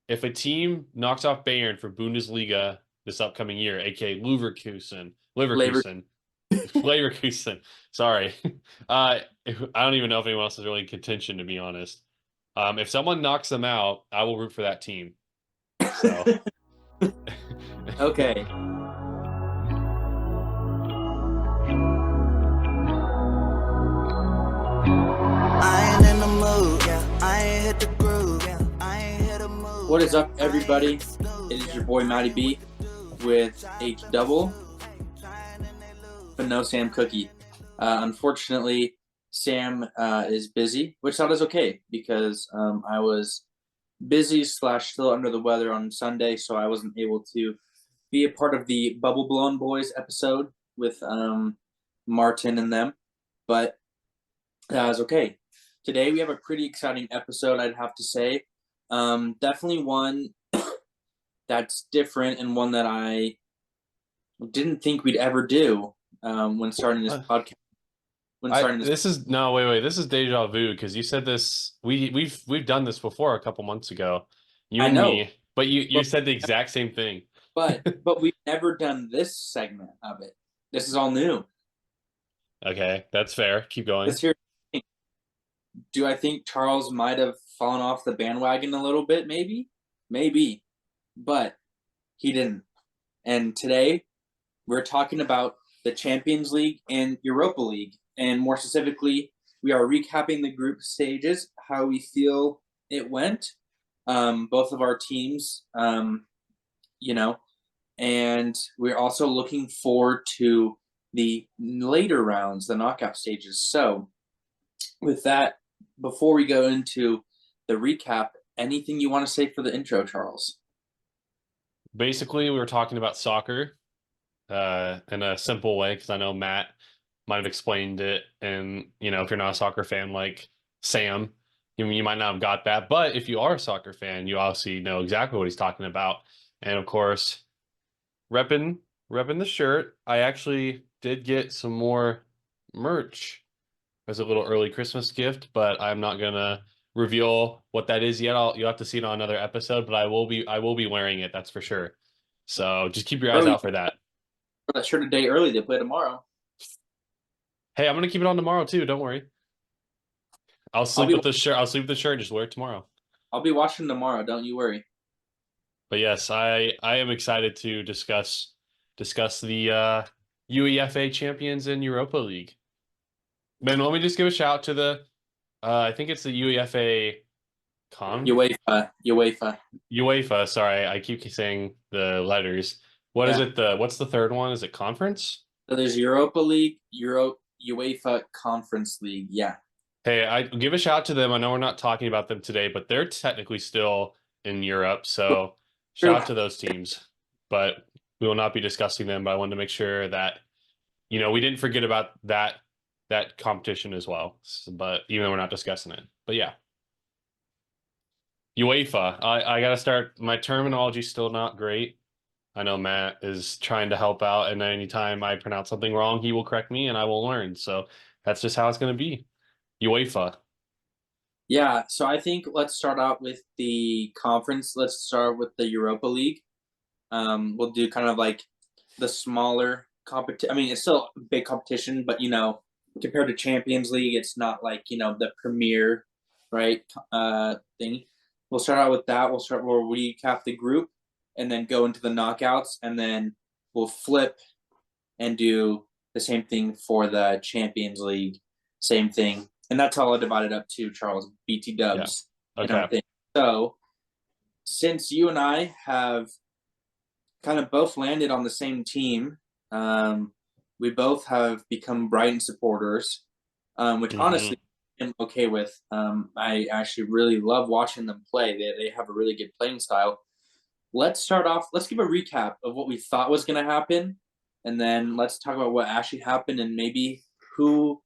if a team knocks off Bayern for Bundesliga this upcoming year, aka Labor. Leverkusen. Sorry, I don't even know if anyone else is really in contention, to be honest. If someone knocks them out, I will root for that team. So, Okay. I ain't in the mood, yeah. I ain't hit the groove, yeah. I ain't hit the mood. What is Yeah. up, everybody? It is your boy MattyB with HDouble, but no Sam Cookie. Unfortunately, Sam is busy, which I thought is okay because I was busy slash still under the weather on Sunday, so I wasn't able to be a part of the Bubble Blown Boys episode with Martin and them, but that was okay. Today we have a pretty exciting episode, I'd have to say. Definitely one that's different and one that I didn't think we'd ever do when starting this podcast. When starting this, this is no wait wait this is deja vu because you said this we've done this before a couple months ago, you I and know, me, but you but said the exact same thing. but we've never done this segment of it. This is all new. Okay, that's fair. Keep going. This here, do I think Charles might have fallen off the bandwagon a little bit? Maybe, but he didn't. And today we're talking about the Champions League and Europa League. And more specifically, we are recapping the group stages, how we feel it went, both of our teams, you know, and we're also looking forward to the later rounds, the knockout stages. So, with that, before we go into the recap, anything you want to say for the intro, Charles? Basically, we were talking about soccer in a simple way because I know Matt might have explained it, and if you're not a soccer fan like Sam, you might not have got that. But if you are a soccer fan, you obviously know exactly what he's talking about. And of course, repping repping the shirt. I actually did get some more merch as a little early Christmas gift, but I'm not gonna reveal what that is yet. You'll have to see it on another episode, but I will be wearing it, that's for sure. So just keep your eyes Early, out for that. that shirt a day early. They play tomorrow. Hey, I'm gonna keep it on tomorrow too. Don't worry. I'll I'll sleep be with the shirt. I'll sleep with the shirt. Just wear it tomorrow. I'll be watching tomorrow. Don't you worry. But yes, I am excited to discuss the UEFA champions in Europa League. Man, let me just give a shout to the I think it's the UEFA Con UEFA. UEFA. Sorry, I keep saying the letters. What is Yeah. it? What's the third one? Is it conference? So there's Europa League, UEFA Conference League. Yeah. Hey, I give a shout to them. I know we're not talking about them today, but they're technically still in Europe. So True. shout out to those teams. But we will not be discussing them. But I wanted to make sure that we didn't forget about that competition as well. But even though we're not discussing it, but yeah, UEFA. I gotta start. My terminology's still not great. I know Matt is trying to help out, and anytime I pronounce something wrong, he will correct me, and I will learn. So that's just how it's gonna be. UEFA. Yeah. So I think let's start out with the conference. Let's start with the Europa League. We'll do kind of like the smaller competition. I mean, it's still a big competition, but compared to Champions League, it's not like the premier, right? Thing. We'll start out with that. We'll recap the group, and then go into the knockouts, and then we'll flip and do the same thing for the Champions League. Same thing, and that's how I divided up too, Charles. BT Yeah. Dubs and Okay. everything. So since you and I have kind of both landed on the same team. We both have become Brighton supporters, which hmm honestly I'm okay with. I actually really love watching them play. They have a really good playing style. Let's start off. Let's give a recap of what we thought was going to happen, and then let's talk about what actually happened and maybe who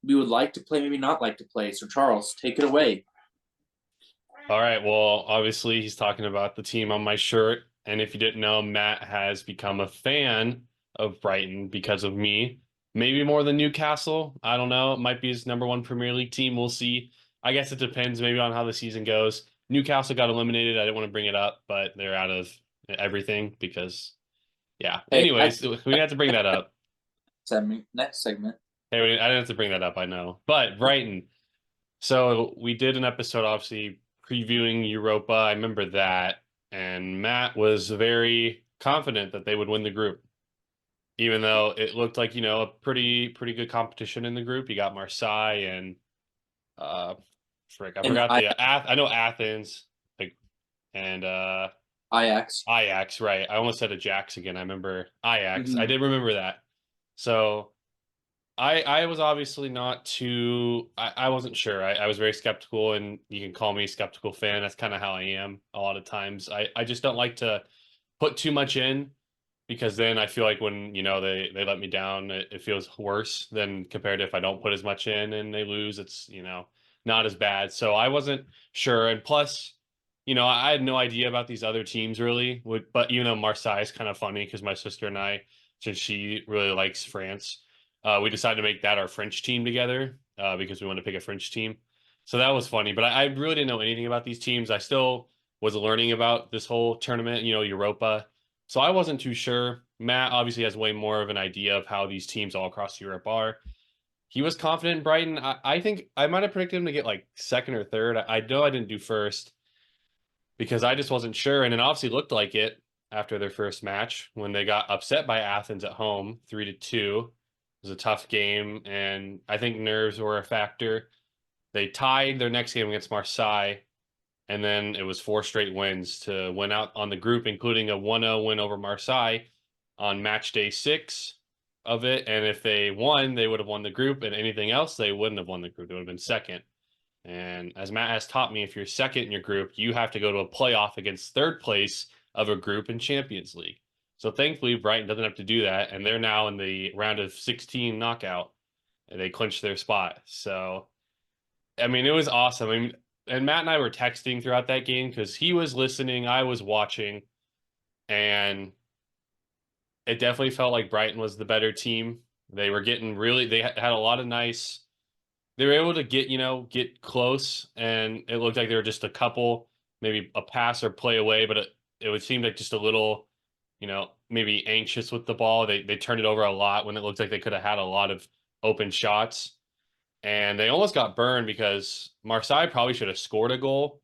we would like to play, maybe not like to play. So, Charles, take it away. All right. Well, obviously, he's talking about the team on my shirt. And if you didn't know, Matt has become a fan of Brighton because of me. Maybe more than Newcastle. I don't know. It might be his number one Premier League team. We'll see. I guess it depends maybe on how the season goes. Newcastle got eliminated. I didn't want to bring it up, but they're out of everything because, yeah. Hey, Anyways, we had to bring that up. next segment. Hey, I didn't have to bring that up, I know. But Brighton. So we did an episode, obviously, previewing Europa. I remember that. And Matt was very confident that they would win the group, even though it looked like, a pretty good competition in the group. You got Marseille and I And forgot I know Athens, like, and Ajax. Ajax, right? I almost said Ajax again. I remember Ajax. I Mhm. did remember that. So I was obviously not too. I wasn't sure. I was very skeptical, and you can call me a skeptical fan. That's kind of how I am a lot of times. I just don't like to put too much in because then I feel like when they let me down, it feels worse than compared to if I don't put as much in and they lose. It's not as bad. So I wasn't sure, and plus, I had no idea about these other teams really. But Marseille is kind of funny because my sister and I, since she really likes France, we decided to make that our French team together because we want to pick a French team. So that was funny. But I really didn't know anything about these teams. I still was learning about this whole tournament, Europa. So I wasn't too sure. Matt obviously has way more of an idea of how these teams all across Europe are. He was confident in Brighton. I think I might have predicted him to get like second or third. I know I didn't do first because I just wasn't sure. And it obviously looked like it after their first match when they got upset by Athens at home, 3-2. It was a tough game, and I think nerves were a factor. They tied their next game against Marseille, and then it was 4 straight wins to win out on the group, including a 1-0 win over Marseille on match day 6 of it. And if they won, they would have won the group, and anything else, they wouldn't have won the group. They would have been second. And as Matt has taught me, if you're second in your group, you have to go to a playoff against third place of a group in Champions League. So thankfully, Brighton doesn't have to do that, and they're now in the round of 16 knockout, and they clinched their spot. So, I mean, it was awesome. I mean, and Matt and I were texting throughout that game because he was listening, I was watching, and it definitely felt like Brighton was the better team. They were getting they had a lot of nice. They were able to get close, and it looked like they were just a couple, maybe a pass or play away, but it would seem like just a little, maybe anxious with the ball. They turned it over a lot when it looked like they could have had a lot of open shots. And they almost got burned because Marseille probably should have scored a goal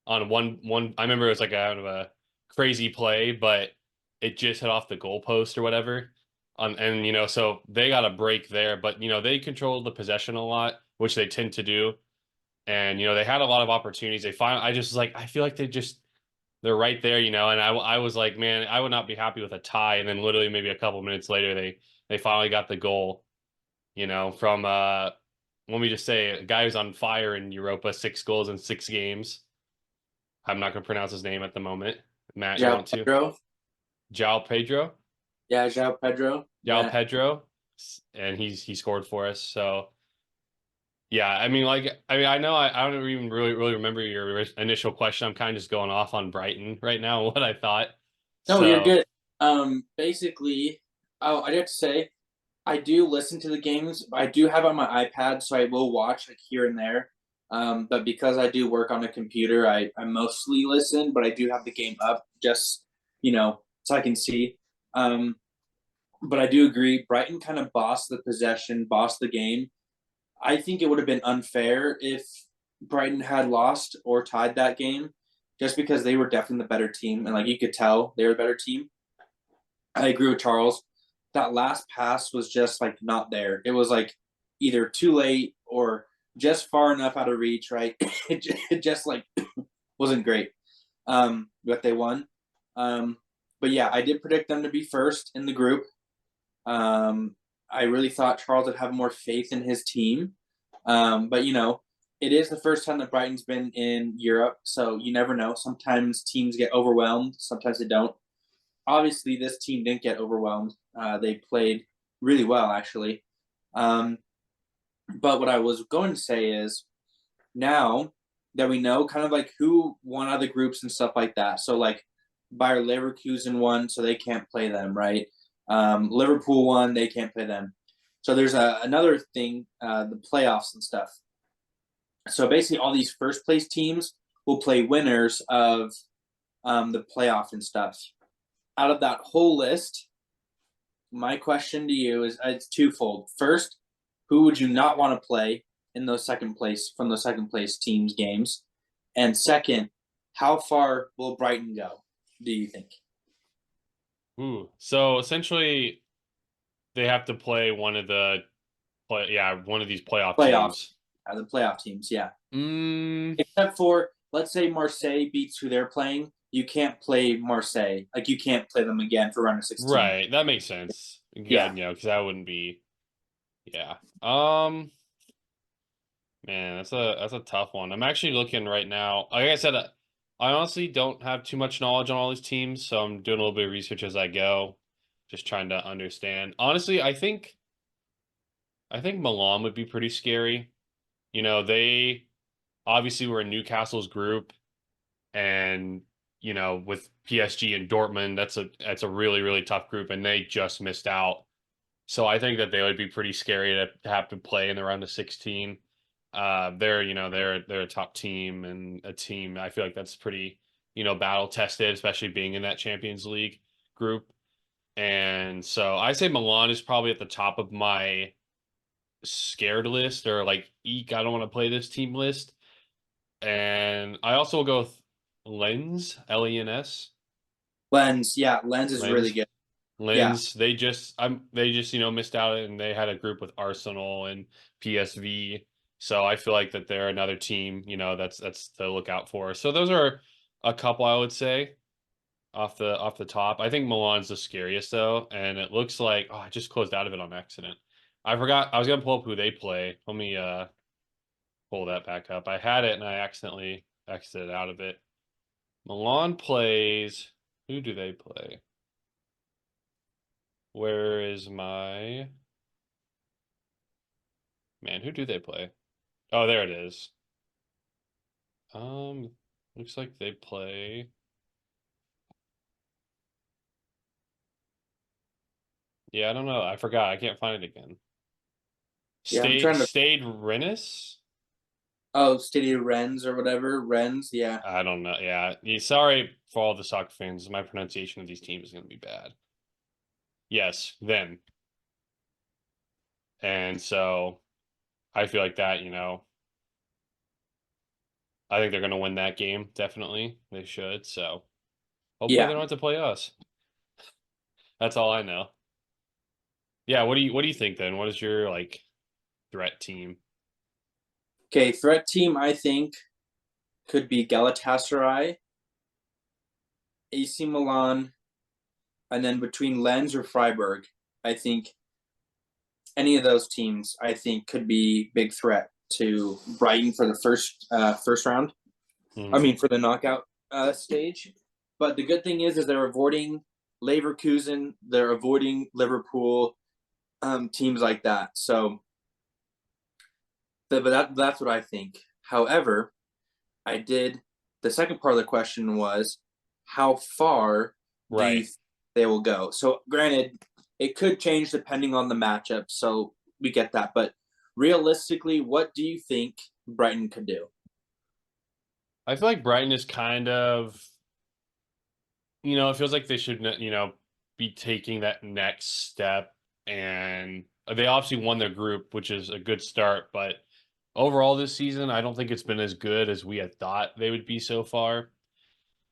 on one. I remember it was like out of a crazy play, but it just hit off the goalpost or whatever. And so they got a break there, but they controlled the possession a lot, which they tend to do. And they had a lot of opportunities. I just was like, I feel like they're right there, and I was like, man, I would not be happy with a tie. And then literally maybe a couple minutes later, they finally got the goal, from let me just say, a guy who's on fire in Europa, 6 goals in 6 games. I'm not going to pronounce his name at the moment. Matt, you want to? Pedro. João Pedro. Yeah, João Pedro. João Pedro, and he scored for us. So, yeah, I mean, I know I don't even really remember your initial question. I'm kind of just going off on Brighton right now, what I thought. No, So, you're good. Basically, I have to say, I do listen to the games. I do have it on my iPad, so I will watch like here and there. But because I do work on a computer, I mostly listen, but I do have the game up just, so I can see. But I do agree, Brighton kind of bossed the possession, bossed the game. I think it would have been unfair if Brighton had lost or tied that game, just because they were definitely the better team, and like you could tell they were a better team. I agree with Charles. That last pass was just like not there. It was like either too late or just far enough out of reach, right? it just like wasn't great. But they won. But yeah, I did predict them to be first in the group. I really thought Charles would have more faith in his team. But it is the first time that Brighton's been in Europe, so you never know. Sometimes teams get overwhelmed, sometimes they don't. Obviously, this team didn't get overwhelmed. They played really well, actually. But what I was going to say is, now that we know kind of like who won other groups and stuff like that. So like Bayer Leverkusen won, so they can't play them, right? Liverpool won, they can't play them. So there's another thing, the playoffs and stuff. So basically all these first place teams will play winners of the playoff and stuff. Out of that whole list, my question to you is it's twofold. First, who would you not want to play in those second place teams games? And second, how far will Brighton go, do you think? Ooh. So essentially they have to play one of these playoff Playoffs. teams. The playoff teams, yeah. Mm. Except for, let's say Marseille beats who they're playing. You can't play Marseille. Like, you can't play them again for round of 16. Right. That makes sense. Yeah. Because that wouldn't be. Yeah. Man, that's a tough one. I'm actually looking right now. Like I said, I honestly don't have too much knowledge on all these teams, so I'm doing a little bit of research as I go, just trying to understand. Honestly, I think Milan would be pretty scary. They obviously were in Newcastle's group, and with PSG and Dortmund, that's a really, really tough group, and they just missed out. So I think that they would be pretty scary to have to play in the round of 16. They're a top team, and a team I feel like that's pretty battle tested, especially being in that Champions League group. And so I say Milan is probably at the top of my scared list, or like, eek, I don't want to play this team list. And I also will go with Lens, Lens. Lens, yeah, Lens is really good. Lens, yeah. They just missed out, and they had a group with Arsenal and PSV. So I feel like that they're another team, that's to look out for. So those are a couple I would say off the top. I think Milan's the scariest though, and it looks like I just closed out of it on accident. I forgot I was gonna pull up who they play. Let me pull that back up. I had it and I accidentally exited out of it. Milan plays. Who do they play? Where is my man? Who do they play? Oh, there it is. Looks like they play. Yeah, I don't know. I forgot. I can't find it again. Stade Rennes? Oh, Stade Rennes or whatever. Rennes, yeah. I don't know. Yeah. Sorry for all the soccer fans. My pronunciation of these teams is going to be bad. Yes, them. And so I feel like that, I think they're going to win that game. Definitely. They should. So hopefully they don't have to play us. That's all I know. Yeah. What do you think then? What is your threat team? Okay. Threat team, I think, could be Galatasaray, AC Milan, and then between Lens or Freiburg, I think any of those teams, I think, could be big threat to Brighton for the first round. I mean, for the knockout stage. But the good thing is they're avoiding Leverkusen, they're avoiding Liverpool, teams like that. So, but that's what I think. However, the second part of the question was, how far do you think they will go? So, granted, it could change depending on the matchup, so we get that. But realistically, what do you think Brighton could do? I feel like Brighton is kind of, it feels like they should, be taking that next step. And they obviously won their group, which is a good start. But overall this season, I don't think it's been as good as we had thought they would be so far.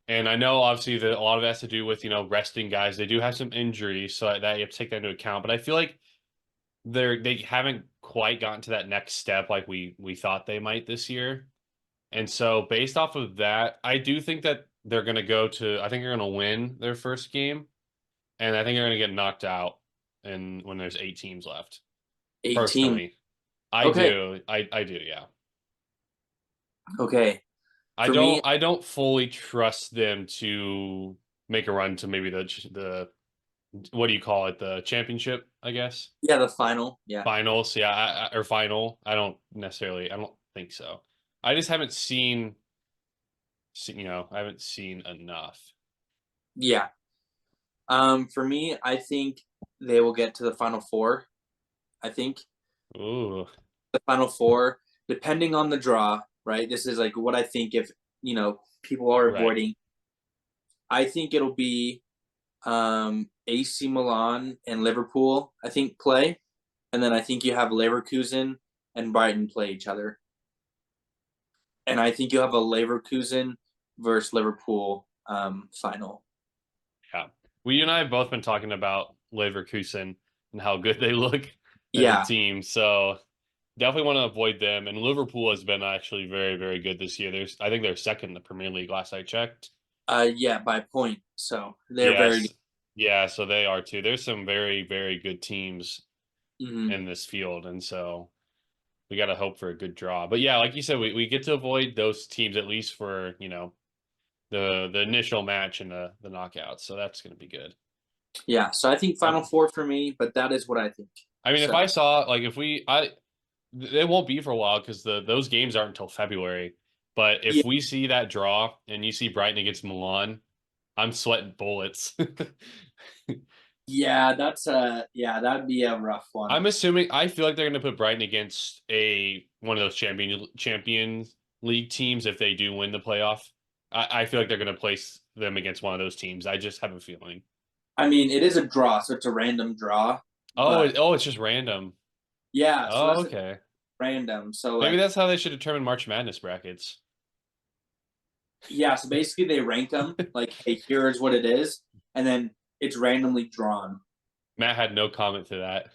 And I know obviously that a lot of it has to do with, resting guys. They do have some injuries, so that you have to take that into account. But I feel like they haven't quite gotten to that next step like we thought they might this year. And so based off of that, I do think that they're going to I think they're going to win their first game. And I think they're going to get knocked out when there's 8 teams left. 18. Personally. I do, yeah. Okay. I don't fully trust them to make a run to maybe the what do you call it? The championship, I guess. Yeah, the final. Yeah. Finals, yeah, or final. I don't think so. I just haven't seen enough. Yeah. For me, I think they will get to the final 4. I think. Ooh. The final 4, depending on the draw, right? This is what I think if people are Right. avoiding. I think it'll be AC Milan and Liverpool, I think, play. And then I think you have Leverkusen and Brighton play each other. And I think you have a Leverkusen versus Liverpool final. Yeah. Well, you and I have both been talking about Leverkusen and how good they look as a Yeah. team. So definitely want to avoid them. And Liverpool has been actually very, very good this year. I think they're second in the Premier League last I checked. Yeah, by a point. So they're very Yes. Yeah, so they are too. There's some very, very good teams good. in this field. And so we got to hope for a good draw. But yeah, like you said, we get to avoid those teams at least for, the initial match and the knockouts. So that's going to be good. Yeah, so I think Final Four for me, but that is what I think. I mean, if So, I saw like it won't be for a while because those games aren't until February. But yeah, if we see that draw and you see Brighton against Milan, I'm sweating bullets. yeah, that'd be a rough one. I'm assuming I feel like they're going to put Brighton against one of those Champions League teams if they do win the playoff. I feel like they're going to place them against one of those teams. I just have a feeling. I mean, it is a draw, so it's a random draw. Oh, But it's just random. yeah, so Oh, that's okay. random. So Maybe like, that's how they should determine March Madness brackets. yeah, so basically they rank them like, hey, here's what it is, and then it's randomly drawn. Matt had no comment to that.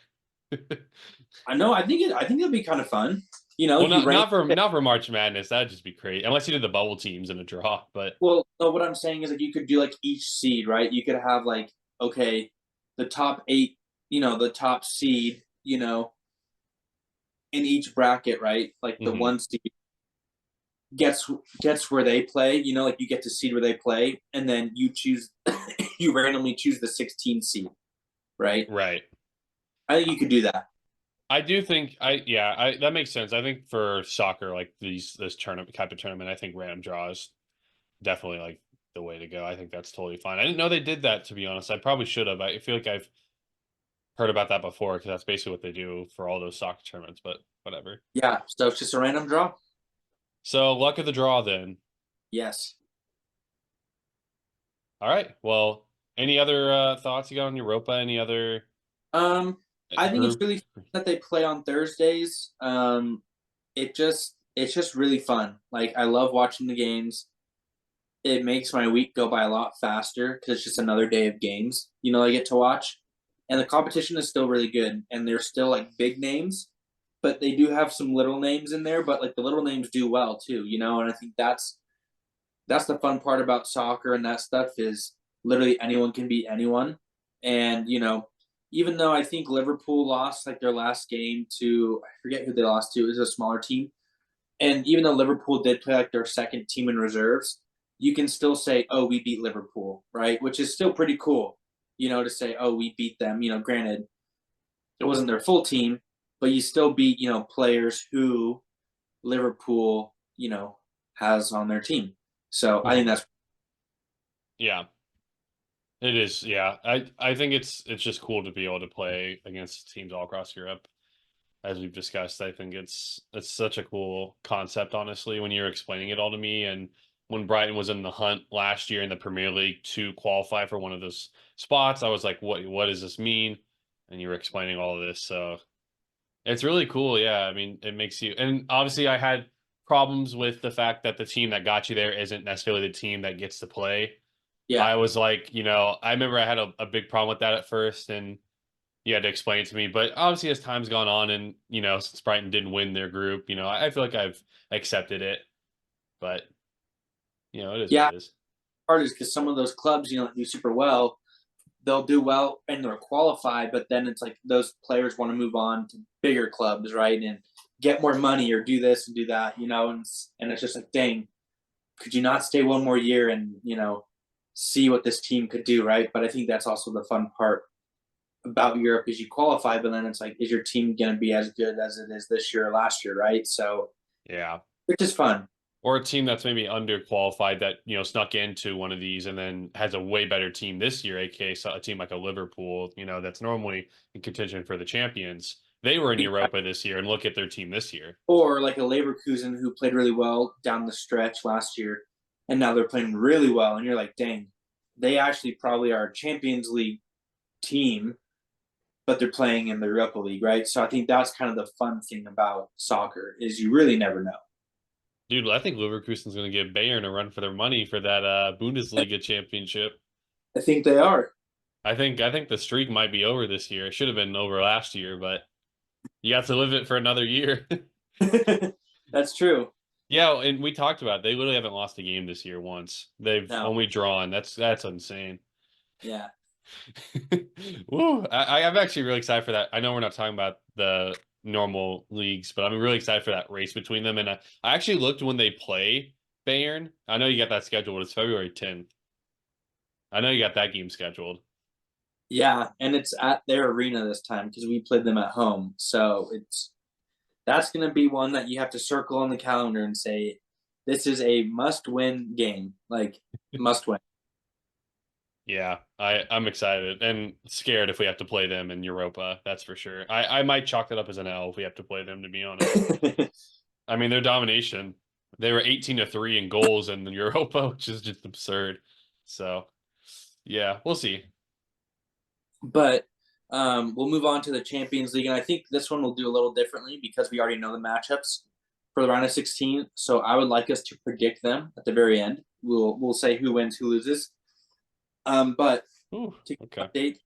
I know. I think it'll be kind of fun. Well, You rank. not for March Madness. That'd just be crazy. Unless you did the bubble teams in a draw. But Well, no, what I'm saying is like you could do like each seed, right? You could have like, okay, the top 8, the top seed, in each bracket, right? Like the one seed gets where they play, like you get to seed where they play, and then you randomly choose the 16 seed, right? right. I think you could do that. I do think that makes sense. I think for soccer, like this tournament type of tournament, I think random draw is definitely like the way to go. I think that's totally fine. I didn't know they did that, to be honest. I probably should have. I feel like I've heard about that before because that's basically what they do for all those soccer tournaments, but whatever. Yeah, so it's just a random draw. So luck of the draw then. Yes. All right. Well, any other thoughts you got on Europa? Any other I think it's group? really fun that they play on Thursdays. It's just really fun. Like I love watching the games. It makes my week go by a lot faster because it's just another day of games. I get to watch, and the competition is still really good, and they're still like big names, but they do have some little names in there. But like the little names do well too, and I think that's the fun part about soccer and that stuff is literally anyone can beat anyone, and even though I think Liverpool lost like their last game to I forget who they lost to, it was a smaller team. And even though Liverpool did play like their second team in reserves, you can still say, "Oh, we beat Liverpool," right? Which is still pretty cool, to say, "Oh, we beat them." Granted, it wasn't their full team, but you still beat, players who Liverpool, has on their team. So I think that's Yeah. It is, yeah. I think it's just cool to be able to play against teams all across Europe. As we've discussed, I think it's such a cool concept, honestly, when you're explaining it all to me. And when Brighton was in the hunt last year in the Premier League to qualify for one of those spots, I was like, what does this mean? And you were explaining all of this. So it's really cool. Yeah. I mean, it makes you, and obviously I had problems with the fact that the team that got you there isn't necessarily the team that gets to play. yeah. I was like, I remember I had a big problem with that at first, and you had to explain it to me. But obviously, as time's gone on, and since Brighton didn't win their group, I feel like I've accepted it. But it is Yeah, what it is. part is because some of those clubs, do super well. They'll do well and they're qualified, but then it's like those players want to move on to bigger clubs, right? And get more money or do this and do that, and it's just like, dang, could you not stay one more year and, see what this team could do, right? But I think that's also the fun part about Europe is you qualify, but then it's like, is your team going to be as good as it is this year or last year, right? So Yeah. it's just fun. Or a team that's maybe underqualified that snuck into one of these and then has a way better team this year, aka a team like a Liverpool, that's normally in contention for the champions. They were in Europa this year, and look at their team this year. Or like a Leverkusen who played really well down the stretch last year, and now they're playing really well, and you're like, dang, they actually probably are a Champions League team, but they're playing in the Europa League, right? So I think that's kind of the fun thing about soccer is you really never know. Dude, I think Leverkusen's going to give Bayern a run for their money for that Bundesliga championship. I think they are. I think the streak might be over this year. It should have been over last year, but you got to live it for another year. That's true. Yeah, and we talked about it. They literally haven't lost a game this year once. They've only drawn. That's insane. Yeah. Woo! I'm actually really excited for that. I know we're not talking about the normal leagues, but I'm really excited for that race between them. And I actually looked when they play Bayern. I know you got that scheduled. It's February 10th. I know you got that game scheduled. Yeah, and it's at their arena this time because we played them at home. So that's going to be one that you have to circle on the calendar and say, this is a must-win game. Like, must-win. Yeah, I'm excited and scared if we have to play them in Europa. That's for sure. I might chalk that up as an L if we have to play them, to be honest. I mean, their domination. They were 18-3 in goals in the Europa, which is just absurd. So, yeah, we'll see. But we'll move on to the Champions League, and I think this one we'll do a little differently because we already know the matchups for the round of 16. So I would like us to predict them at the very end. We'll say who wins, who loses. But to update,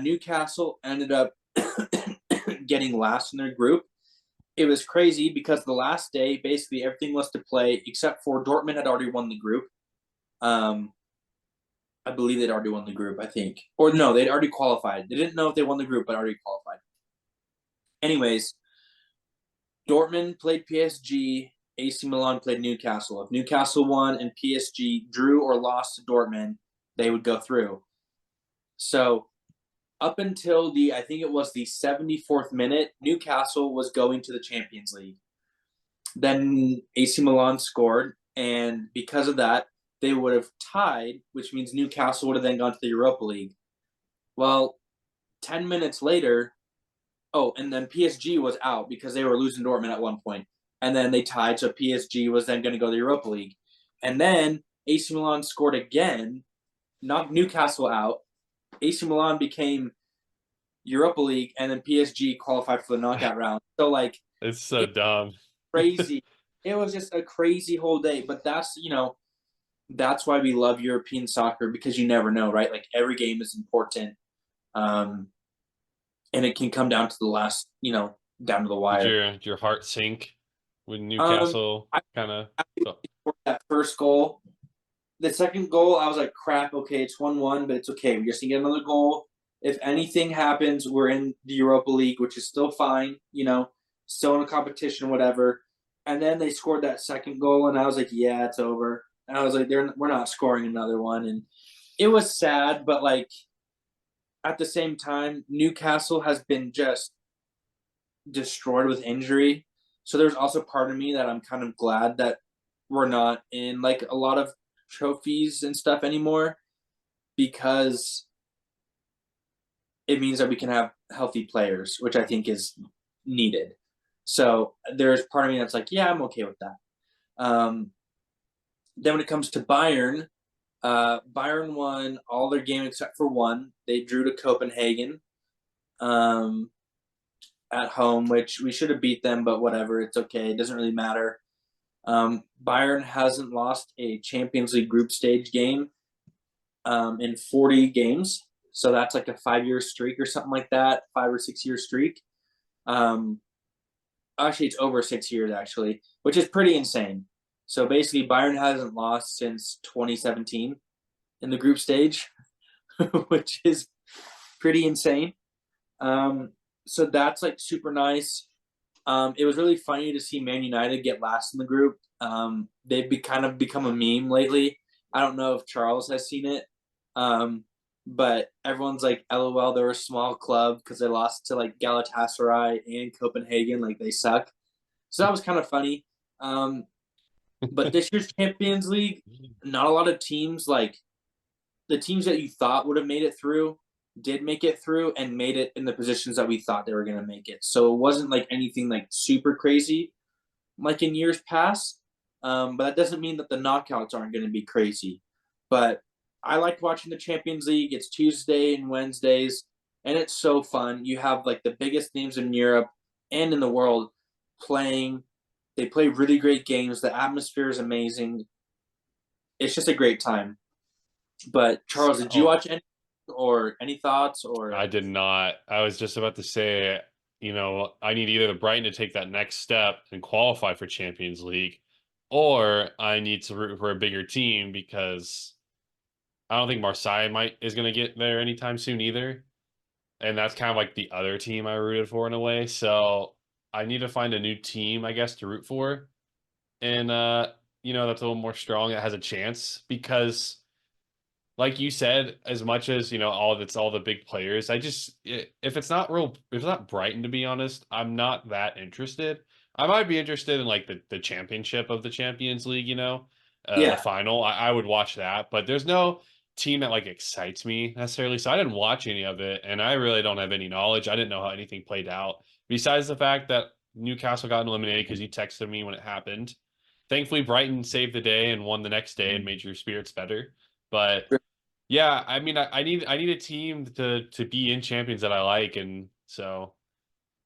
Newcastle ended up getting last in their group. It was crazy because the last day, basically everything was to play except for Dortmund had already won the group. I believe they'd already won the group, I think. Or no, they'd already qualified. They didn't know if they won the group, but already qualified. Anyways, Dortmund played PSG. AC Milan played Newcastle. If Newcastle won and PSG drew or lost to Dortmund, they would go through. So up until I think it was the 74th minute, Newcastle was going to the Champions League. Then AC Milan scored, and because of that, they would have tied, which means Newcastle would have then gone to the Europa League. Well, 10 minutes later, and then PSG was out because they were losing Dortmund at one point. And then they tied, so PSG was then going to go to the Europa League. And then AC Milan scored again, knocked Newcastle out. AC Milan became Europa League, and then PSG qualified for the knockout round. So, it's so dumb. Crazy. It was just a crazy whole day. But that's why we love European soccer, because you never know, right? Like, every game is important. And it can come down to the last, down to the wire. Did your heart sink when Newcastle kind of that first goal? The second goal, I was like, crap, okay, it's 1-1, but it's okay. We just need to get another goal. If anything happens, we're in the Europa League, which is still fine, still in a competition, whatever. And then they scored that second goal, and I was like, yeah, it's over. And I was like, we're not scoring another one. And it was sad, but, at the same time, Newcastle has been just destroyed with injury. So there's also part of me that I'm kind of glad that we're not in, a lot of trophies and stuff anymore, because it means that we can have healthy players, which I think is needed. So there's part of me that's like, yeah, I'm okay with that. Then when it comes to Bayern, Bayern won all their games except for one. They drew to Copenhagen at home, which we should have beat them, but whatever. It's okay. It doesn't really matter. Bayern hasn't lost a Champions League group stage game in 40 games. So that's like a 5-year streak or something like that, 5 or 6 year streak. Actually, it's over 6 years, actually, which is pretty insane. So basically, Bayern hasn't lost since 2017 in the group stage, which is pretty insane. So that's super nice. It was really funny to see Man United get last in the group. They've kind of become a meme lately. I don't know if Charles has seen it, but everyone's like, LOL, they're a small club because they lost to Galatasaray and Copenhagen. They suck. So that was kind of funny. But this year's Champions League, not a lot of teams, the teams that you thought would have made it through did make it through and made it in the positions that we thought they were going to make it. So it wasn't anything super crazy in years past. But that doesn't mean that the knockouts aren't going to be crazy. But I like watching the Champions League. It's Tuesday and Wednesdays, and it's so fun. You have like the biggest names in Europe and in the world playing. They play really great games. The atmosphere is amazing. It's just a great time. But Charles, did you watch any or any thoughts or? I did not. I was just about to say, I need either the Brighton to take that next step and qualify for Champions League, or I need to root for a bigger team because I don't think Marseille is going to get there anytime soon either. And that's kind of like the other team I rooted for in a way. So I need to find a new team, I guess, to root for. And that's a little more strong, that has a chance because like you said, as much as all the big players, if it's not Brighton, to be honest, I'm not that interested. I might be interested in like the championship of the Champions League, the Yeah, final. I would watch that, but there's no team that like excites me necessarily. So I didn't watch any of it, and I really don't have any knowledge. I didn't know how anything played out besides the fact that Newcastle got eliminated because you texted me when it happened. Thankfully, Brighton saved the day and won the next day and made your spirits better. But yeah, I mean, I need a team to be in champions that I like, and so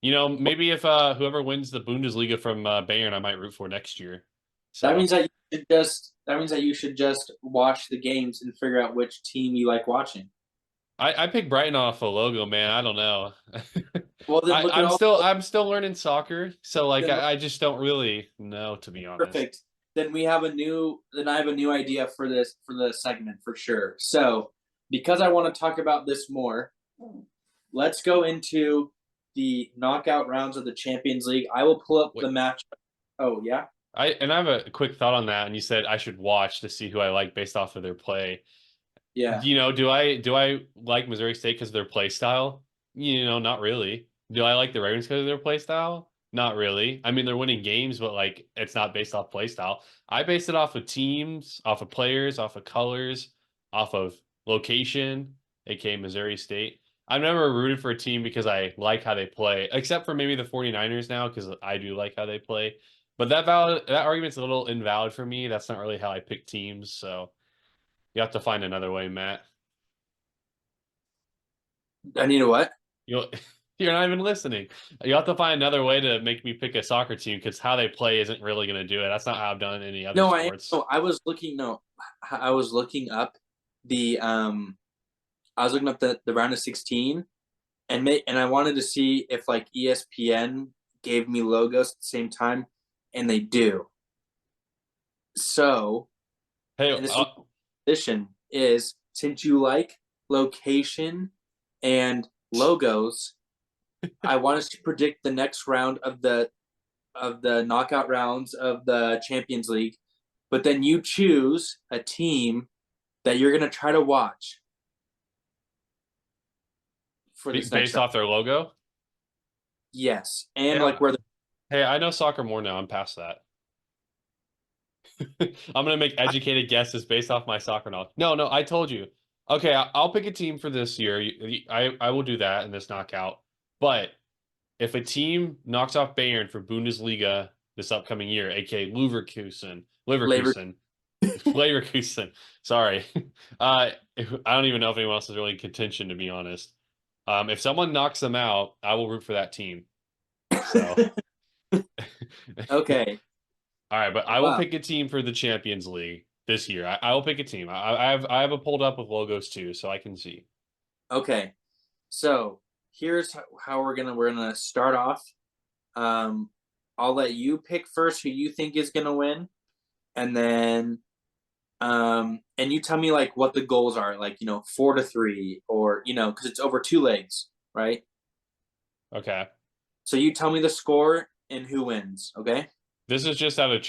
maybe if whoever wins the Bundesliga from Bayern, I might root for next year. that So means that you should just watch the games and figure out which team you like watching. I picked Brighton off a logo, man. I don't know. Well, then look at I'm still learning soccer, so like then I just don't really know, to be honest. perfect. Then I have a new idea for the segment for sure. So, because I want to talk about this more, let's go into the knockout rounds of the Champions League. I will pull up Wait. the match. Oh, yeah. I have a quick thought on that, and you said I should watch to see who I like based off of their play. Yeah. Do I like Missouri State because of their play style? Not really. Do I like the Ravens because of their play style? Not really. I mean, they're winning games, but like it's not based off play style. I base it off of teams, off of players, off of colors, off of location, aka Missouri State. I've never rooted for a team because I like how they play, except for maybe the 49ers now, because I do like how they play. But that argument's a little invalid for me. That's not really how I pick teams, so you have to find another way, Matt. I need a what? You'll, you're not even listening. You have to find another way to make me pick a soccer team because how they play isn't really going to do it. That's not how I've done any other No, sports. I was looking. No, I was looking up the the round of 16, and I wanted to see if like ESPN gave me logos at the same time, and they do. So, Hey, and this position is, since you like location and logos, I want us to predict the next round of the knockout rounds of the Champions League, but then you choose a team that you're going to try to watch for this next based round. off their logo? Yes, and Yeah. like where Hey, I know soccer more now. I'm past that. I'm gonna make educated guesses based off my soccer knowledge. No, I told you. Okay, I'll pick a team for this year. I will do that in this knockout. But if a team knocks off Bayern for Bundesliga this upcoming year, aka Leverkusen, Sorry, I don't even know if anyone else is really in contention, to be honest. If someone knocks them out, I will root for that team. So, okay. All right, but I will pick a team for the Champions League this year. I will pick a team. I have it pulled up with logos too, so I can see. Okay, so here's how we're gonna start off. I'll let you pick first who you think is gonna win, and then and you tell me like what the goals are, like 4-3, or because it's over 2 legs, right? Okay. So you tell me the score and who wins. Okay. This is just out of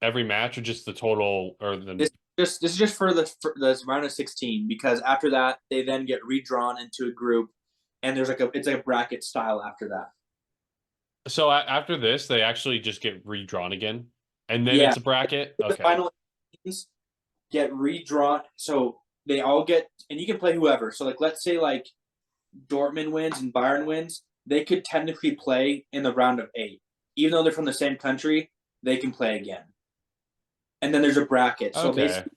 every match, or just the total, or the. This is just for the round of 16, because after that they then get redrawn into a group, and there's it's like a bracket style after that. So after this, they actually just get redrawn again, and then it's a bracket. Okay. The final teams get redrawn, so they all get, and you can play whoever. So like, let's say like Dortmund wins and Bayern wins, they could technically play in the round of 8, even though they're from the same country. They can play again. and then there's a bracket. So Okay. basically,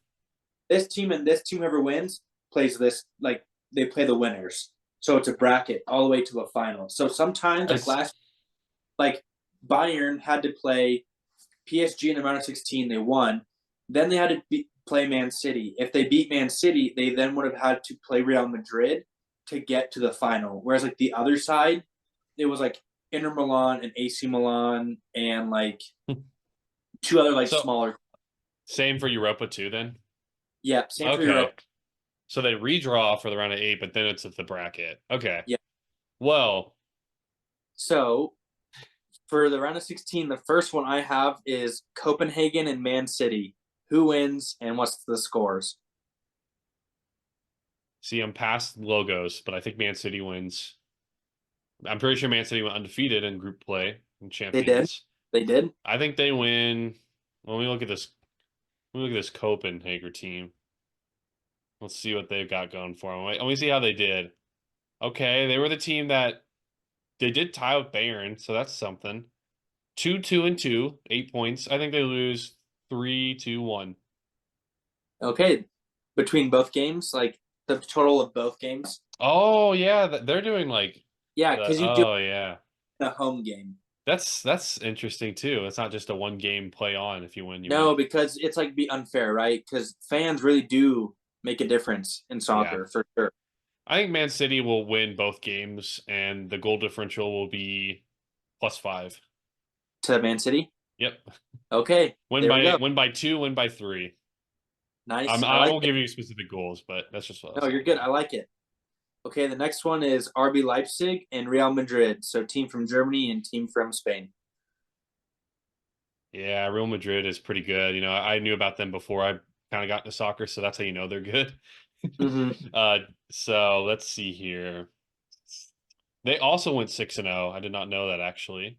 this team and this team, whoever wins, plays this, like, they play the winners. So it's a bracket all the way to a final. So sometimes, like Bayern had to play PSG in the round of 16, they won. Then they had to play Man City. If they beat Man City, they then would have had to play Real Madrid to get to the final. Whereas like the other side, it was like Inter Milan and AC Milan and like two other like smaller. Same for Europa too, then. Yeah, same for Europe. So they redraw for the round of 8, but then it's at the bracket. Okay. Yeah. Well. So for the round of 16, the first one I have is Copenhagen and Man City. Who wins and what's the scores? See, I'm past logos, but I think Man City wins. I'm pretty sure Man City went undefeated in group play and champions. They did. I think they win. Well, let me look at this. Let me look at this Copenhagen team. Let's see what they've got going for them. Let me see how they did. Okay, they were the team that they did tie with Bayern, so that's something. 2-2-2, 8 points. I think they lose 3-2-1. Okay, between both games, like the total of both games. Oh yeah, they're doing like because you do yeah the home game. That's interesting too. It's not just a one game play on. If you win, you no, win. Because it's like be unfair, right? Because fans really do make a difference in soccer for sure. I think Man City will win both games, and the goal differential will be +5 to Man City. Yep. Okay. Win by 2, win by 3. Nice. I won't give you specific goals, but that's just what. No, you're good. I like it. Okay, the next one is RB Leipzig and Real Madrid. So team from Germany and team from Spain. Yeah, Real Madrid is pretty good. You know, I knew about them before I kind of got into soccer, so that's how you know they're good. So let's see here. They also went 6-0. I did not know that actually.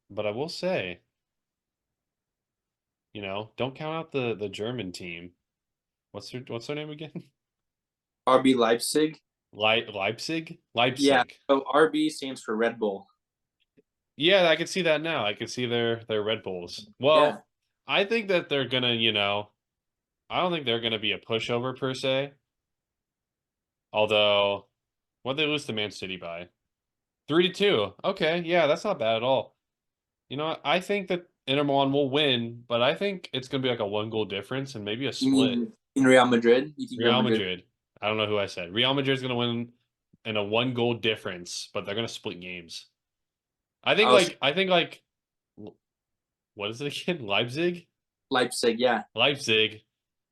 But I will say, you know, don't count out the German team. What's their name again? RB Leipzig. Leipzig? Leipzig. Yeah. So RB stands for Red Bull. Yeah, I can see that now. I can see their Red Bulls. Well, yeah. I think that they're gonna, you know, I don't think they're gonna be a pushover per se. Although, what they lose to Man City by? 3-2. Okay, yeah, that's not bad at all. You know, I think that Inter Milan will win, but I think it's gonna be like a 1-goal difference and maybe a split. In Real Madrid? You think Real Madrid. I don't know who I said. Real Madrid's gonna win in a 1-goal difference, but they're gonna split games. I think what is it again? Leipzig, yeah. Leipzig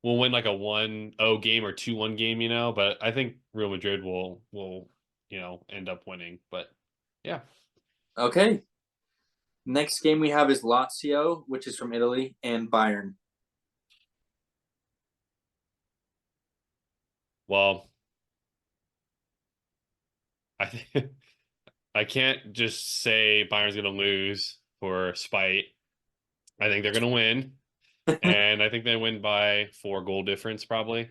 will win like a 1-0 game or 2-1 game, you know, but I think Real Madrid will, you know, end up winning. But yeah. Okay. Next game we have is Lazio, which is from Italy, and Bayern. Well, I can't just say Bayern's going to lose for spite. I think they're going to win. And I think they win by 4-goal difference, probably.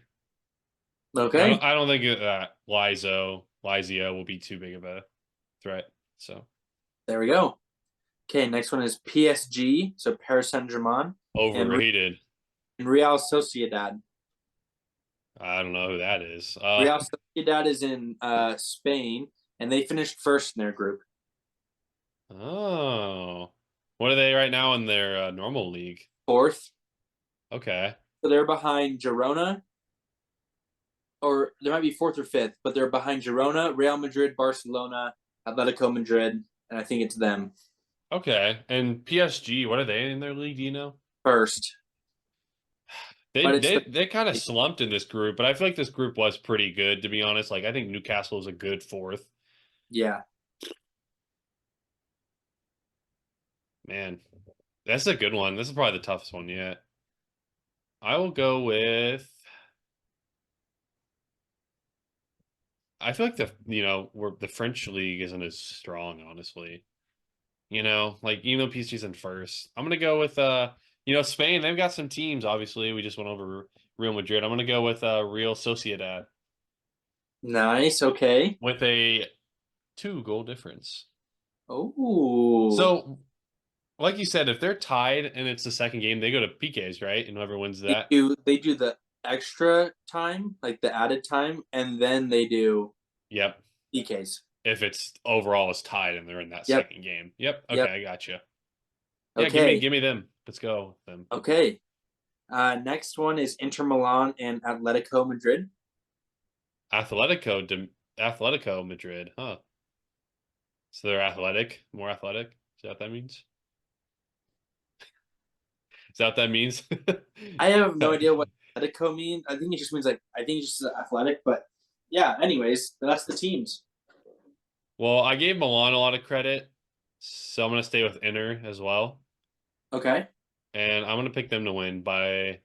Okay. I don't think that Lazio will be too big of a threat. So there we go. Okay, next one is PSG, so Paris Saint-Germain. Overrated. And Real Sociedad. I don't know who that is. Real Sociedad is in Spain, and they finished first in their group. Oh. What are they right now in their normal league? 4th. Okay. So they're behind Girona, or they might be 4th or 5th, but they're behind Girona, Real Madrid, Barcelona, Atletico Madrid, and I think it's them. Okay. And PSG, what are they in their league? Do you know? First. They kind of slumped in this group, but I feel like this group was pretty good, to be honest. Like, I think Newcastle is a good 4th. Yeah. Man, that's a good one. This is probably the toughest one yet. I will go with. I feel like the French league isn't as strong, honestly. You know, like even though PSG's in first, I'm gonna go with Spain. They've got some teams. Obviously, we just went over Real Madrid. I'm gonna go with Real Sociedad. Nice. Okay. With a 2-goal difference. Oh. So like you said, if they're tied and it's the second game, they go to PKs, right? And whoever wins that. They do the extra time, like the added time, and then they do Yep. PKs. If it's overall is tied and they're in that Yep. second game. Yep. Okay, Yep. I got you. Yeah, Okay. give me them. Let's go with them. Okay. Next one is Inter Milan and Atletico Madrid. Atletico Madrid, huh? So they're athletic, more athletic. Is that what that means? Is that what that means? I have no idea what Atletico means. I think it just means I think it's just athletic, but yeah, anyways, that's the teams. Well, I gave Milan a lot of credit, so I'm gonna stay with Inter as well. Okay. And I'm gonna pick them to win by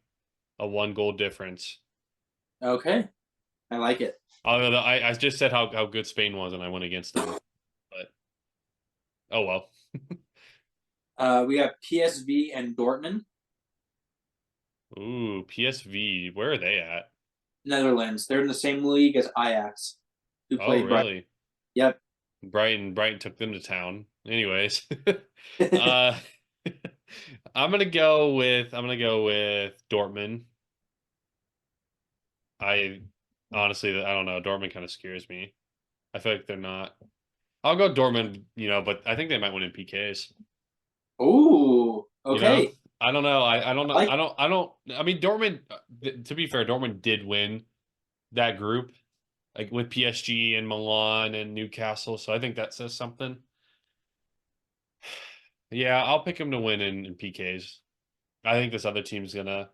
a 1 goal difference. Okay. I like it. Although I just said how good Spain was and I went against them. But oh well. We have PSV and Dortmund. Ooh, PSV. Where are they at? Netherlands. They're in the same league as Ajax, who Oh, played Brighton. really? Yep. Brighton took them to town. Anyways, I'm gonna go with Dortmund. I honestly I don't know. Dortmund kind of scares me. I feel like they're not. I'll go Dortmund, but I think they might win in PKs. Ooh. Okay. I don't know. I don't know. Like, I don't. I mean, Dortmund. To be fair, Dortmund did win that group, like with PSG and Milan and Newcastle. So I think that says something. Yeah, I'll pick them to win in PKs. I think this other team's gonna.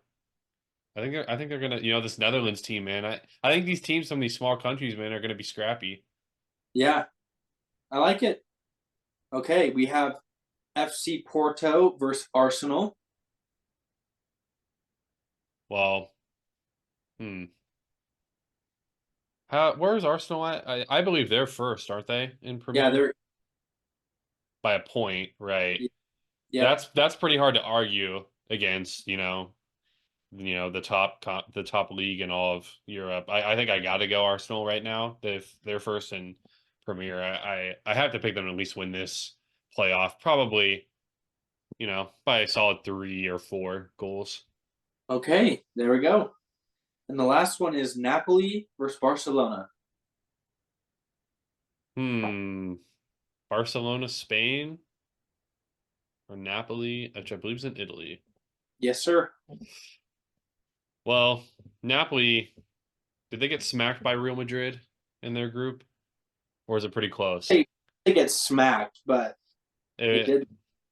I think they're gonna. This Netherlands team, man. I think these teams from these small countries, man, are gonna be scrappy. yeah, I like it. Okay, we have FC Porto versus Arsenal. Well, where's Arsenal at? I believe they're first, aren't they, in Premier? Yeah, they're by a point, right? yeah. That's pretty hard to argue against, the top league in all of Europe. I think I got to go Arsenal right now. If they're first in Premier, I have to pick them to at least win this playoff. Probably, by a solid 3 or 4 goals. Okay, there we go. And the last one is Napoli versus Barcelona. Barcelona, Spain, or Napoli, which I believe is in Italy. Yes, sir. Well, Napoli, did they get smacked by Real Madrid in their group? Or is it pretty close? They get smacked, but they did. I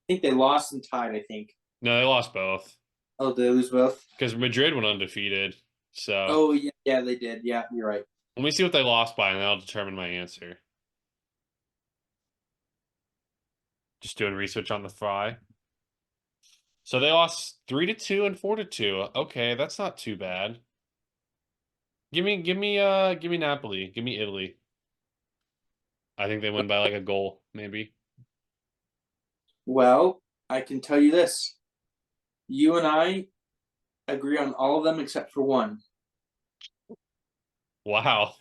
think they lost and tied, I think. No, they lost both. Oh, they lose both? Because Madrid went undefeated. So. Oh, yeah, they did. Yeah, you're right. Let me see what they lost by, and that'll determine my answer. Just doing research on the fly. So they lost 3-2 and 4-2. Okay, that's not too bad. Give me Napoli. Give me Italy. I think they win by like a goal, maybe. Well, I can tell you this. You and I agree on all of them except for one. Wow.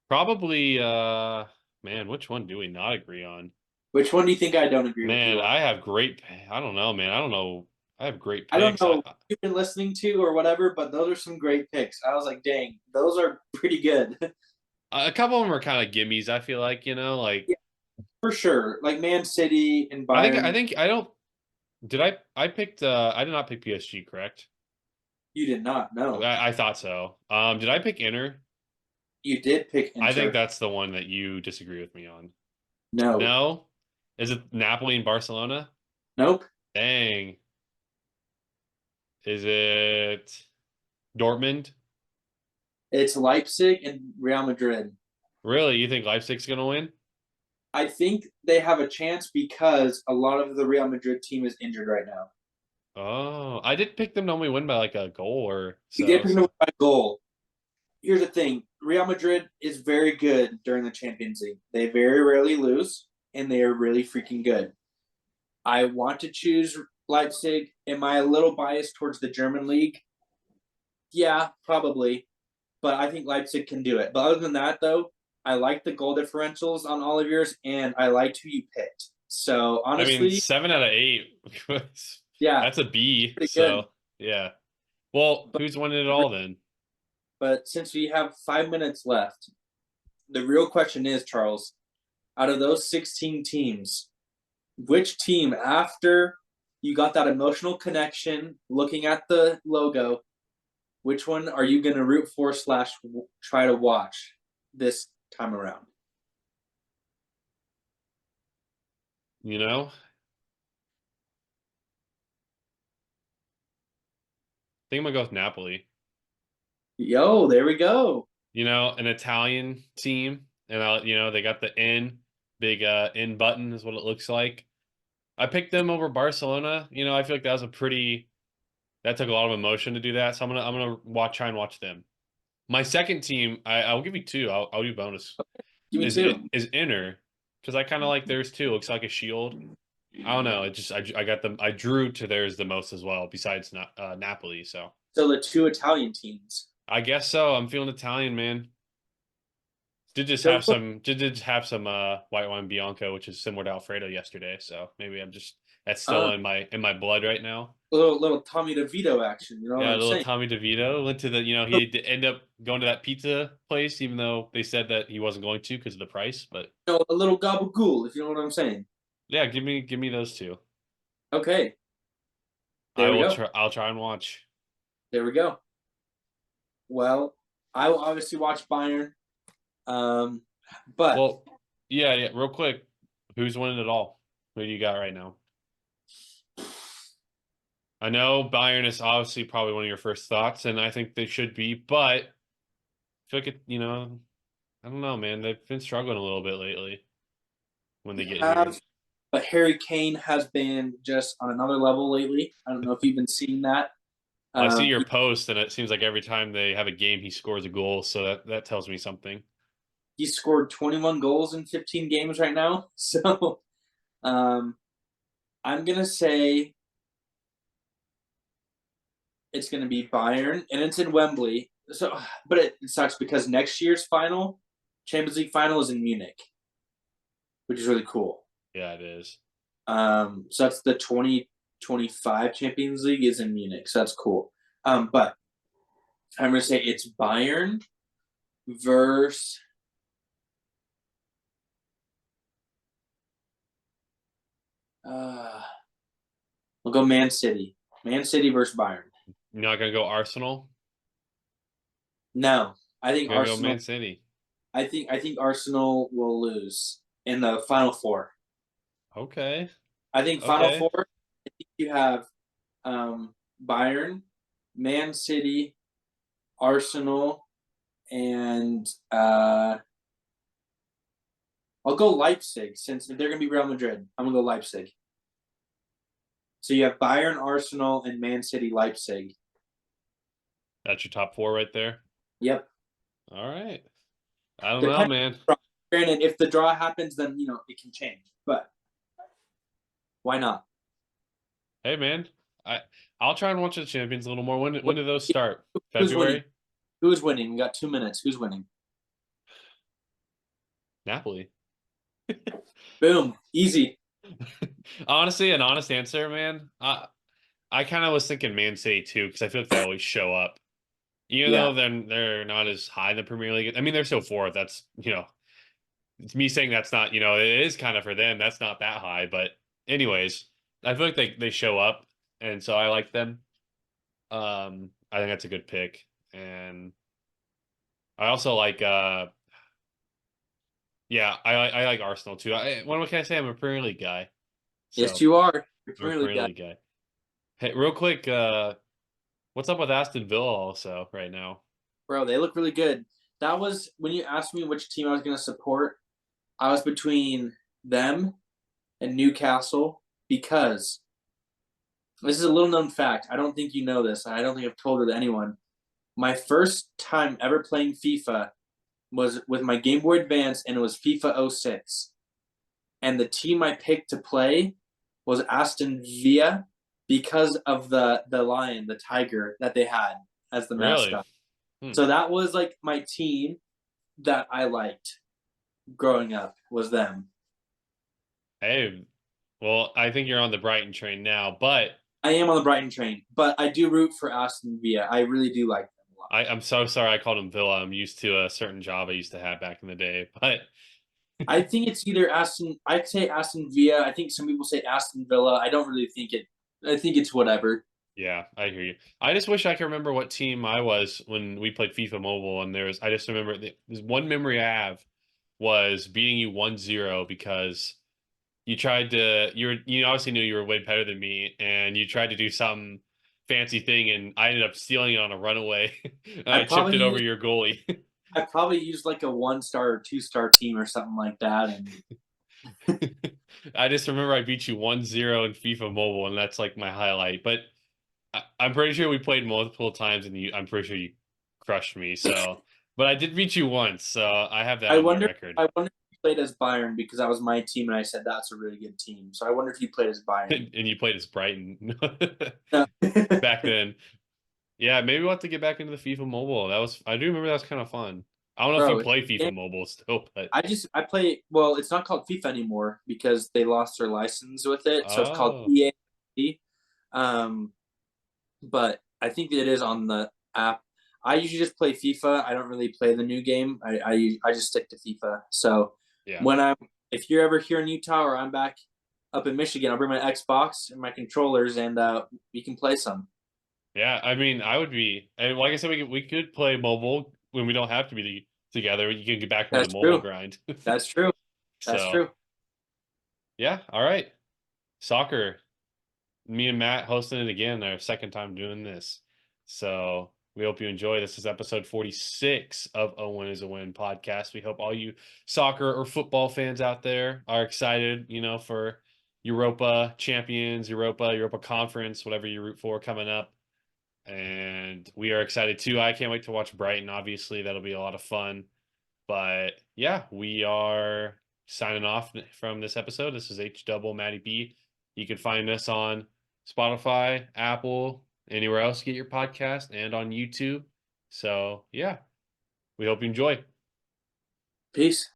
Probably man, which one do we not agree on? Which one do you think I don't agree with? Man, I have great I don't know, man. I don't know. I have great picks. I don't know what you've been listening to or whatever, but those are some great picks. I was like, dang, those are pretty good. A couple of them are kind of gimmies, I feel like, like yeah, for sure. Like Man City and Bayern. I think I don't did I picked I did not pick PSG, correct? You did not, no. I thought so. Did I pick Inter? You did pick Inter. I think that's the one that you disagree with me on. No. No? Is it Napoli and Barcelona? Nope. Dang. Is it Dortmund? It's Leipzig and Real Madrid. Really? You think Leipzig's going to win? I think they have a chance because a lot of the Real Madrid team is injured right now. Oh, I did pick them to only win by like a goal or so. You did pick them to win by a goal. Here's the thing. Real Madrid is very good during the Champions League. They very rarely lose, and they are really freaking good. I want to choose Leipzig. Am I a little biased towards the German league? Yeah, probably. But I think Leipzig can do it. But other than that, though, I like the goal differentials on all of yours, and I liked who you picked. So I mean, honestly, 7 out of 8. yeah, That's a B. pretty good. So yeah. Well, But, who's winning it all then? but since we have 5 minutes left, the real question is, Charles, out of those 16 teams, which team, after you got that emotional connection, looking at the logo, which one are you going to root for / try to watch this time around? You know, I think I'm gonna go with Napoli. Yo, there we go. You know, an Italian team, and they got the N, big N button is what it looks like. I picked them over Barcelona. You know, I feel like that took a lot of emotion to do that. So I'm gonna try and watch them. My second team, I'll give you two. I'll do bonus. Give me Is two. is Inter, because I kind of like theirs too. Looks like a shield. I don't know. It just I got them. I drew to theirs the most as well, besides Napoli. So So the two Italian teams. I guess so. I'm feeling Italian, man. So Did just have some white wine Bianco, which is similar to Alfredo yesterday. So maybe that's still uh, in my blood right now. little Tommy DeVito action. You know what Yeah, I'm little saying? Tommy DeVito went to So, he did end up going to that pizza place, even though they said that he wasn't going to because of the price. But a little gabagool, if you know what I'm saying. yeah, give me those two. Okay, there we go. I'll try and watch. There we go. Well, I will obviously watch Bayern. But Well, yeah. Real quick, who's winning it all? Who do you got right now? I know Bayern is obviously probably one of your first thoughts, and I think they should be, but I feel like I don't know, man. They've been struggling a little bit lately when they get here. have, but Harry Kane has been just on another level lately. I don't know if you've been seeing that. Well, I see He, your post, and it seems like every time they have a game, he scores a goal, so that tells me something. he scored 21 goals in 15 games right now. So I'm gonna say it's gonna be Bayern, and it's in Wembley. So, but it sucks because next year's Champions League final, is in Munich, which is really cool. Yeah, it is. So that's the 2025 Champions League is in Munich, so that's cool. But I'm gonna say it's Bayern versus we'll go Man City. Man City versus Bayern. You're not gonna go Arsenal? No, I think You're gonna go Arsenal. Man City. I think Arsenal will lose in the final four. Okay. I think final four. I think you have Bayern, Man City, Arsenal, and I'll go Leipzig since they're going to be Real Madrid. I'm going to go Leipzig. So you have Bayern, Arsenal, and Man City, Leipzig. That's your top four right there? Yep. All right. I don't know, man. Granted, if the draw happens, then, it can change. But why not? Hey, man. I'll try and watch the Champions a little more. When do those start? February? Who's winning? We got 2 minutes. Who's winning? Napoli. Boom. Easy. Honestly, an honest answer, man. I kind of was thinking Man City too, because I feel like they always show up. Even though they're not as high in the Premier League. I mean, they're still fourth. That's, it's me saying that's not, it is kind of for them. That's not that high. But anyways, I feel like they show up. And so I like them. I think that's a good pick. And I also like, I like Arsenal too. What can I say? I'm a Premier League guy. So, yes, you are. You're a Premier League guy. Hey, real quick, what's up with Aston Villa also right now? Bro, they look really good. That was when you asked me which team I was going to support. I was between them and Newcastle because this is a little known fact. I don't think you know this. I don't think I've told it to anyone. My first time ever playing FIFA was with my Game Boy Advance, and it was FIFA 06. And the team I picked to play was Aston Villa because of the lion, the tiger that they had as the mascot. Really? So that was like my team that I liked growing up, was them. Hey, Well, I think you're on the Brighton train now, but I am on the Brighton train, but I do root for Aston Villa. I really do like them a lot. I'm so sorry I called him Villa. I'm used to a certain job I used to have back in the day, but I think it's either Aston. I'd say Aston Villa. I think some people say Aston Villa. I don't really think it. I think it's whatever. yeah, I hear you. I just wish I could remember what team I was when we played FIFA Mobile, and I just remember there's one memory I have was beating you 1-0 because you obviously knew you were way better than me, and you tried to do some fancy thing, and I ended up stealing it on a runaway, and I I chipped probably it over used. your goalie. I probably used like a 1-star or 2-star team or something like that, and I just remember I beat you 1-0 in FIFA Mobile, and that's like my highlight. But I'm pretty sure we played multiple times, and I'm pretty sure you crushed me. So, but I did beat you once, so I have that I on my wonder. record. I wonder if you played as Bayern because that was my team, and I said that's a really good team. So I wonder if you played as Bayern. And you played as Brighton No. back then. Yeah, maybe we'll have to get back into the FIFA Mobile. I do remember that was kind of fun. I don't know if you Bro, play FIFA Mobile still, but I play. Well, it's not called FIFA anymore because they lost their license with it, so it's called oh, EA. Um, but I think it is on the app. I usually just play FIFA. I don't really play the new game. I just stick to FIFA. So yeah. when if you're ever here in Utah or I'm back up in Michigan, I'll bring my Xbox and my controllers, and we can play some. Yeah, I mean, I would be, and like I said, we could play mobile when we don't have to be together. You can get back into the That's mobile true. grind. That's true. That's So true. yeah, all right. Soccer. Me and Matt hosting it again, our second time doing this. So we hope you enjoy. This is episode 46 of A Win is a Win podcast. We hope all you soccer or football fans out there are excited, for Europa champions, Europa Conference, whatever you root for coming up. And we are excited too. I can't wait to watch Brighton. Obviously, that'll be a lot of fun. But yeah, we are signing off from this episode. This is HDouble MattyB. You can find us on Spotify, Apple, anywhere else you get your podcast, and on YouTube. So yeah, we hope you enjoy. Peace.